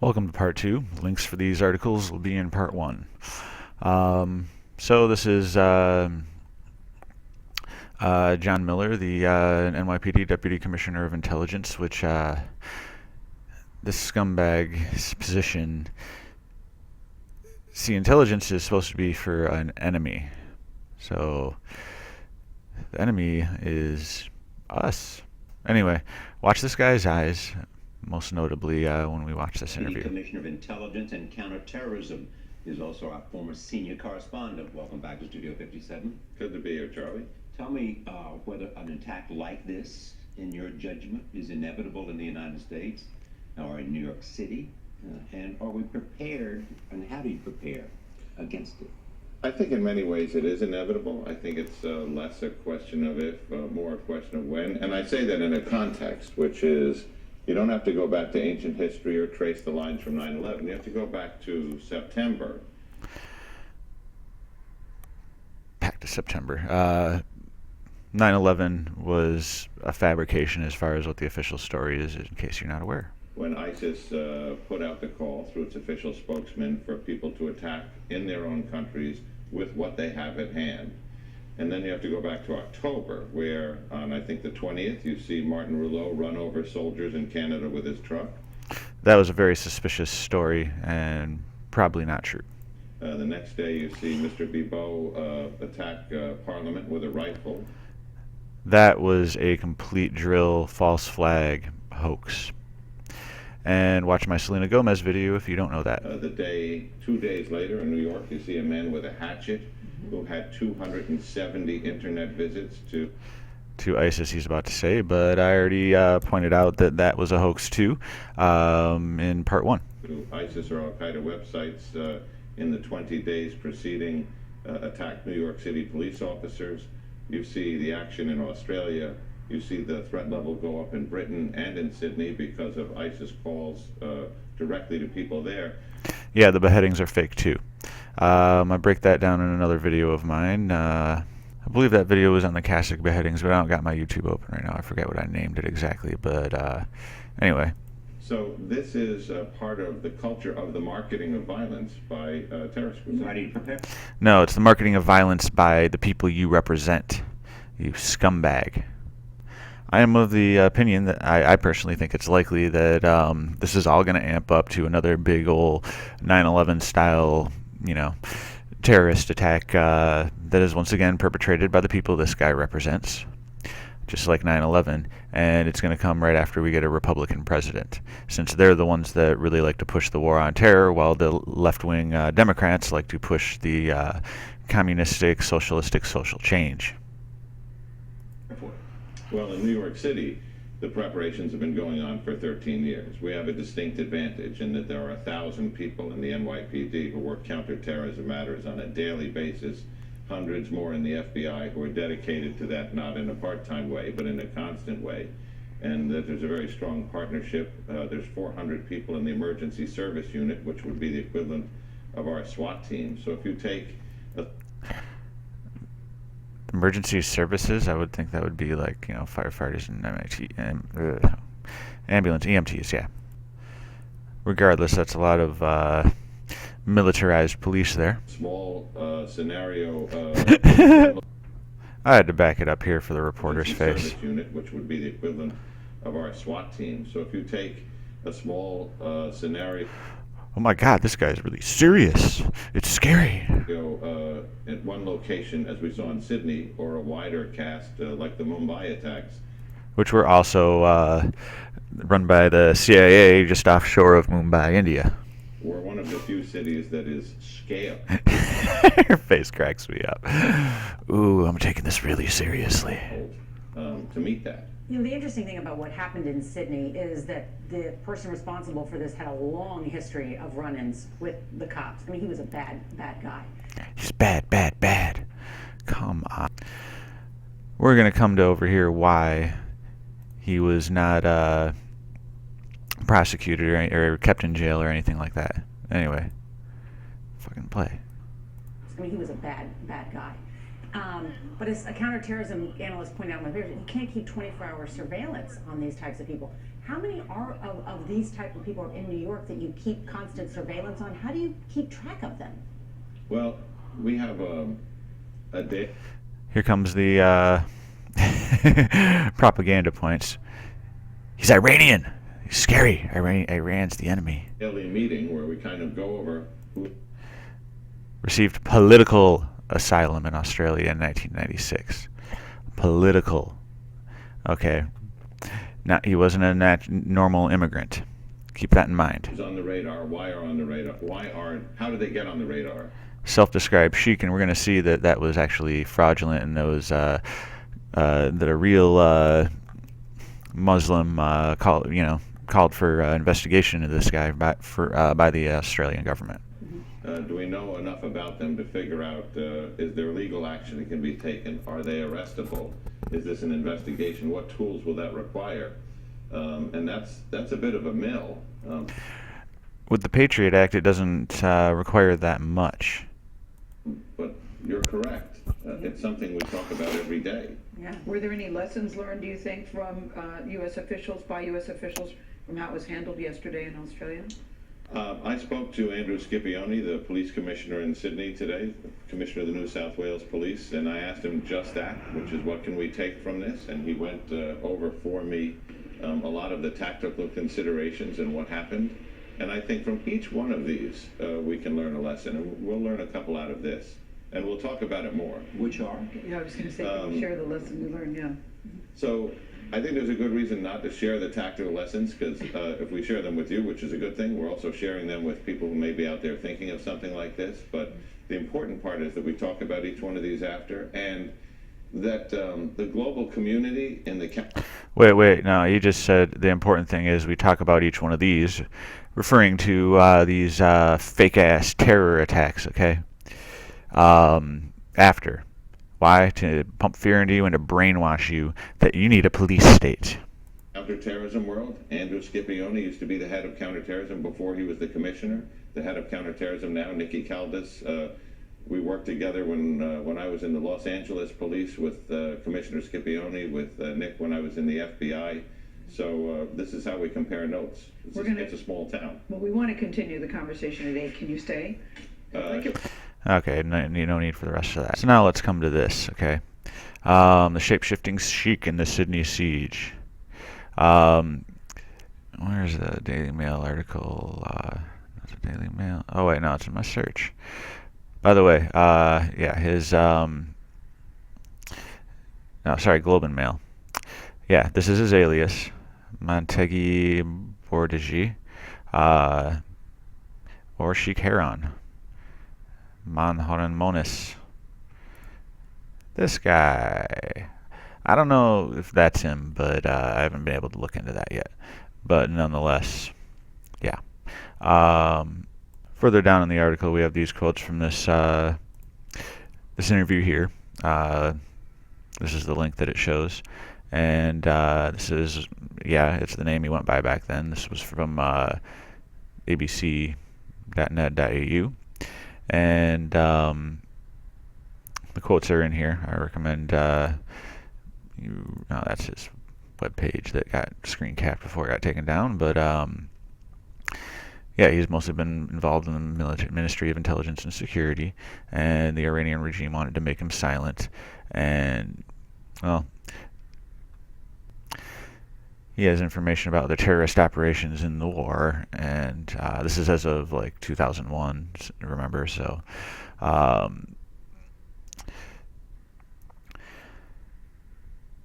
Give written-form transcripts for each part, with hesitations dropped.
Welcome to part two. Links for these articles will be in part one. So this is John Miller, the NYPD Deputy Commissioner of Intelligence, which this scumbag's position. See, intelligence is supposed to be for an enemy. So the enemy is us. Anyway, watch this guy's eyes. Most notably when we watch this interview. Commissioner of Intelligence and Counterterrorism is also our former senior correspondent. Welcome back to Studio 57. Good to be here, Charlie. Tell me whether an attack like this, in your judgment, is inevitable in the United States or in New York City, and are we prepared, and how do you prepare against it? I think in many ways it is inevitable. I think it's less a question of if, more a question of when. And I say that in a context, which is, you don't have to go back to ancient history or trace the lines from 9/11. You have to go back to September. Back to September. 9/11 was a fabrication as far as what the official story is, in case you're not aware. When ISIS put out the call through its official spokesman for people to attack in their own countries with what they have at hand. And then you have to go back to October, where on, I think, the 20th, you see Martin Rouleau run over soldiers in Canada with his truck. That was a very suspicious story and probably not true. The next day, you see Mr. Bibeau attack Parliament with a rifle. That was a complete drill, false flag hoax. And watch my Selena Gomez video if you don't know that. 2 days later in New York, you see a man with a hatchet who had 270 internet visits to ISIS, he's about to say, but I already pointed out that that was a hoax too in part one. To ISIS or Al-Qaeda websites in the 20 days preceding attacked New York City police officers. You see the action in Australia. You see the threat level go up in Britain and in Sydney because of ISIS calls directly to people there. Yeah, the beheadings are fake too. I break that down in another video of mine. I believe that video was on the Kasich beheadings, but I don't got my YouTube open right now. I forget what I named it exactly, but anyway. So this is part of the culture of the marketing of violence by terrorist groups. How do you prepare? No, it's the marketing of violence by the people you represent, you scumbag. I am of the opinion that I personally think it's likely that this is all going to amp up to another big old 9/11 style, terrorist attack that is once again perpetrated by the people this guy represents, just like 9/11, and it's going to come right after we get a Republican president, since they're the ones that really like to push the war on terror, while the left-wing Democrats like to push the communistic, socialistic social change. Well, in New York City, the preparations have been going on for 13 years. We have a distinct advantage in that there are 1,000 people in the NYPD who work counterterrorism matters on a daily basis, hundreds more in the FBI who are dedicated to that, not in a part-time way, but in a constant way. And that there's a very strong partnership. There's 400 people in the emergency service unit, which would be the equivalent of our SWAT team. So if you take emergency services, I would think that would be like, firefighters and ambulance, EMTs, yeah. Regardless, that's a lot of militarized police there. Small scenario. I had to back it up here for the reporter's face. Service unit, which would be the equivalent of our SWAT team. So if you take a small scenario. Oh my God, this guy's really serious. It's scary. At one location, as we saw in Sydney, or a wider cast like the Mumbai attacks. Which were also run by the CIA just offshore of Mumbai, India. We're one of the few cities that is scale. Your face cracks me up. Ooh, I'm taking this really seriously. To meet that. The interesting thing about what happened in Sydney is that the person responsible for this had a long history of run-ins with the cops. I mean, he was a bad guy. He's bad. Come on. We're going to come to over here why he was not prosecuted or kept in jail or anything like that. Anyway, fucking play. I mean, he was a bad guy. But as a counterterrorism analyst pointed out in my video, you can't keep 24-hour surveillance on these types of people. How many are of these type of people in New York that you keep constant surveillance on? How do you keep track of them? Well, we have a day. Here comes the propaganda points. He's Iranian. He's scary. Iran's the enemy. Daily meeting where we kind of go over who. Received political asylum in Australia in 1996. Political. Okay. Not, he wasn't a normal immigrant. Keep that in mind. Who's on the radar? Why are on the radar? How did they get on the radar? Self-described sheik, and we're going to see that that was actually fraudulent, and those that a real Muslim called for investigation into this guy by the Australian government. Do we know enough about them to figure out is there legal action that can be taken? Are they arrestable? Is this an investigation? What tools will that require? And that's a bit of a mill. With the Patriot Act, it doesn't require that much. But you're correct. It's something we talk about every day. Yeah. Were there any lessons learned, do you think, from U.S. officials, by U.S. officials, from how it was handled yesterday in Australia? I spoke to Andrew Scipione, the police commissioner in Sydney today, commissioner of the New South Wales Police, and I asked him just that, which is what can we take from this? And he went over for me a lot of the tactical considerations and what happened. And I think from each one of these, we can learn a lesson. And we'll learn a couple out of this. And we'll talk about it more. Which are? Yeah, I was going to say, can you share the lesson you learned, yeah. So I think there's a good reason not to share the tactical lessons, because if we share them with you, which is a good thing, we're also sharing them with people who may be out there thinking of something like this. But the important part is that we talk about each one of these after, and that the global community in the... Wait, no, you just said the important thing is we talk about each one of these, referring to these fake-ass terror attacks, okay? After. Why? To pump fear into you and to brainwash you that you need a police state. Counterterrorism world. Andrew Scipione used to be the head of counterterrorism before he was the commissioner. The head of counterterrorism now, Nikki Caldas. We worked together when I was in the Los Angeles police with Commissioner Scipione, with Nick when I was in the FBI. So this is how we compare notes. It's a small town. Well, we want to continue the conversation today. Can you stay? Okay, no need for the rest of that. So now let's come to this, okay? The shape-shifting sheik in the Sydney siege. Where's the Daily Mail article? That's a Daily Mail. Oh wait, no, it's in my search. By the way, yeah, his no, sorry, Globe and Mail. Yeah, this is his alias, Montegui Bordigi, or Sheikh Heron. Manharan Monis. This guy. I don't know if that's him, but I haven't been able to look into that yet. But nonetheless, yeah. Further down in the article, we have these quotes from this this interview here. This is the link that it shows. And this is, yeah, it's the name he went by back then. This was from abc.net.au. And the quotes are in here. I recommend that's his webpage that got screen capped before it got taken down. But yeah, he's mostly been involved in the Ministry of Intelligence and Security, and the Iranian regime wanted to make him silent. And well, he has information about the terrorist operations in the war, and this is as of like 2001, remember, so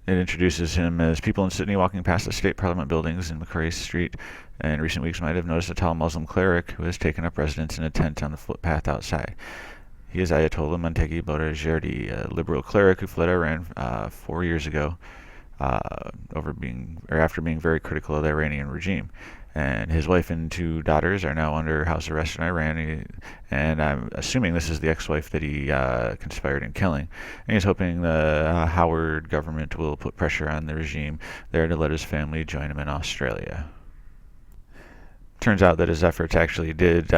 it introduces him as people in Sydney walking past the state parliament buildings in Macquarie Street in recent weeks might have noticed a tall Muslim cleric who has taken up residence in a tent on the footpath outside. He is Ayatollah Montegui Boudajerdi, a liberal cleric who fled Iran 4 years ago. After being very critical of the Iranian regime, and his wife and 2 daughters are now under house arrest in Iran. And I'm assuming this is the ex-wife that he conspired in killing. And he's hoping the Howard government will put pressure on the regime there to let his family join him in Australia. Turns out that his efforts actually did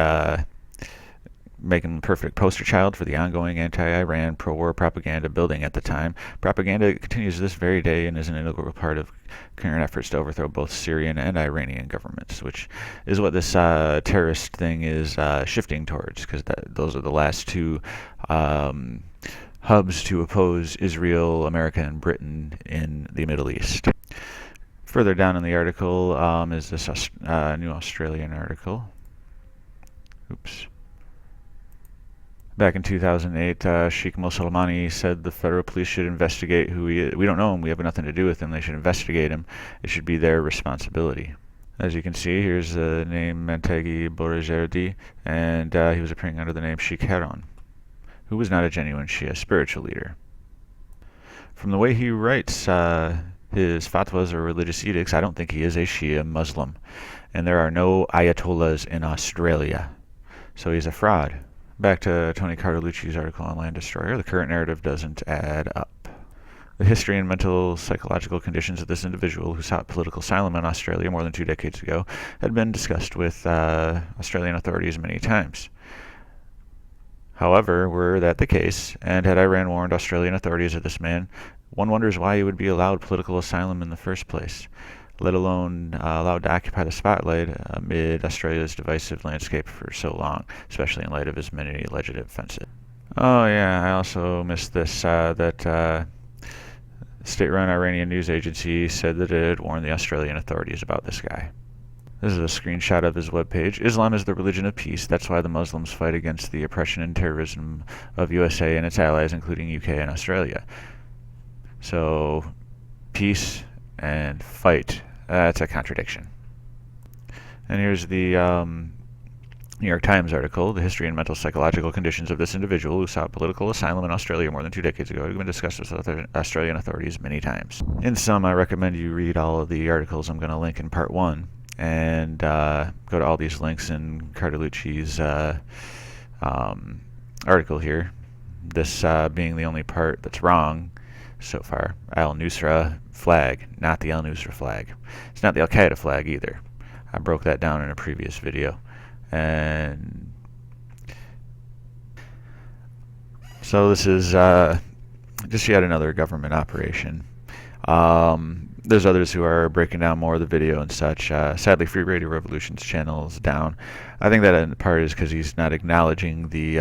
making the perfect poster child for the ongoing anti-Iran pro-war propaganda building at the time. Propaganda continues to this very day and is an integral part of current efforts to overthrow both Syrian and Iranian governments, which is what this terrorist thing is shifting towards, because those are the last two hubs to oppose Israel, America, and Britain in the Middle East. Further down in the article is this new Australian article. Oops. Back in 2008, Sheikh Mosalmani said the federal police should investigate who he is. We don't know him. We have nothing to do with him. They should investigate him. It should be their responsibility. As you can see, here's the name Mentegi Borajerdi, and he was appearing under the name Sheikh Heron, who was not a genuine Shia spiritual leader. From the way he writes his fatwas or religious edicts, I don't think he is a Shia Muslim. And there are no Ayatollahs in Australia. So he's a fraud. Back to Tony Cartolucci's article on Land Destroyer, the current narrative doesn't add up. The history and mental psychological conditions of this individual who sought political asylum in Australia more than 2 decades ago had been discussed with Australian authorities many times. However, were that the case, and had Iran warned Australian authorities of this man, one wonders why he would be allowed political asylum in the first place, let alone allowed to occupy the spotlight amid Australia's divisive landscape for so long, especially in light of his many alleged offenses. Oh yeah, I also missed this, that state-run Iranian news agency said that it had warned the Australian authorities about this guy. This is a screenshot of his webpage. Islam is the religion of peace. That's why the Muslims fight against the oppression and terrorism of USA and its allies, including UK and Australia. So, peace and fight. That's a contradiction. And here's the New York Times article, The History and Mental Psychological Conditions of this Individual who sought political asylum in Australia more than 2 decades ago. It's been discussed with Australian authorities many times. In sum, I recommend you read all of the articles I'm going to link in part 1, and go to all these links in Cartolucci's article here. This being the only part that's wrong so far. Al-Nusra flag, not the Al-Nusra flag. It's not the Al-Qaeda flag either. I broke that down in a previous video. And so this is just yet another government operation. There's others who are breaking down more of the video and such. Sadly, Free Radio Revolution's channel is down. I think that in part is because he's not acknowledging the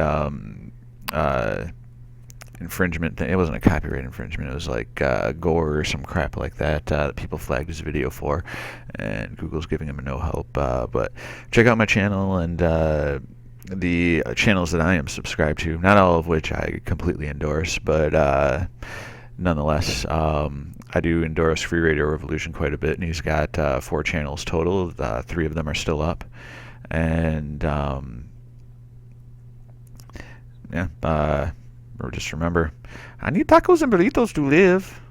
infringement thing. It wasn't a copyright infringement. It was like gore or some crap like that that people flagged his video for, and Google's giving him no help. But check out my channel and the channels that I am subscribed to, not all of which I completely endorse, but nonetheless, I do endorse Free Radio Revolution quite a bit, and he's got 4 channels total. 3 of them are still up, and yeah, or just remember, I need tacos and burritos to live.